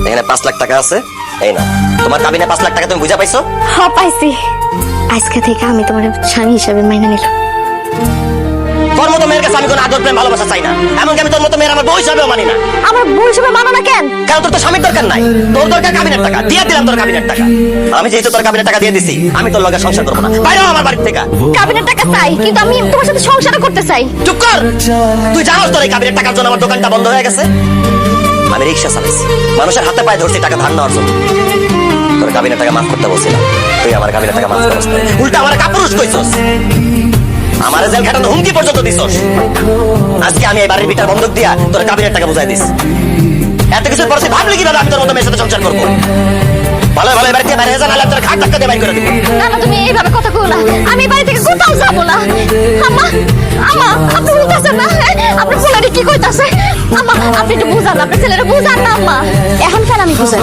এখানে 5 লাখ টাকা আছে, এই না তোমার কাবিনে 5 লাখ টাকা তুমি বুঝা পাইছো? হ্যাঁ পাইছি। আজকে থেকে আমি তোমার স্বামী হিসাবে মাইনে নিলাম। তোর মতো মেয়ের কাছে আমি কোনো আদর প্রেম ভালোবাসা চাই না, এমনকি আমি তোর মতো মেয়ের আমার বউ হিসাবেও মানি না। আমার বউ হিসাবে মানো না কেন? কারণ তোর তো স্বামীর দরকার নাই, তোর দরকার কাবিনের টাকা। দিয়ে দিলাম তোর কাবিনের টাকা। আমি যেহেতু তোর কাবিনের টাকা দিয়ে দিছি, আমি তোর লগে সংসার করবো না। বাইরে হ আমার বাড়ি থেকে। কাবিনের টাকা চাই, কিন্তু আমি তোমার সাথে সংসার করতে চাই। চুপ কর। তুই জানোস তোর এই কাবিনের টাকার জন্য আমার দোকানটা বন্ধ হয়ে গেছে। আমি রিক্সা চালাইছি, মানুষের হাতে পায়ে ধরছি টাকা ধার নেওয়ার জন্য। তোর কাবিনের টাকা মাফ করতে বলছিলাম, তুই আমার কাবিনের টাকা মাফ করছিস না, উল্টা আমার কাপুরুষ কইছস। আমার জেল খাটানো হুমকি পর্যন্ত দিছস। আজকে আমি এই বাড়ির বিটার বন্ধক দিয়া তোর কাবিনের টাকা বুঝাই দিস। এত কিছু পরে ভাবলি কিভাবে আমি তোর মতো মেয়ের সাথে সংসার করবো? ভালো ভালো এবার বাইরে যা, নাহলে তোর ঘাট ধাক্কা দিয়ে বাইর করে দিব। না না, তুমি এইভাবে কথা কও না। আমি এই বাড়ি থেকে কোথাও যাবো না। আম্মা, আম্মা, আপনি বুঝতেছেন না? আপনি ছেলেটা কি কইতাছে? আম্মা, আপনি একটু বুঝান, আপনার ছেলেরা বুঝান না আম্মা। এখন কেন আমি বুঝাই?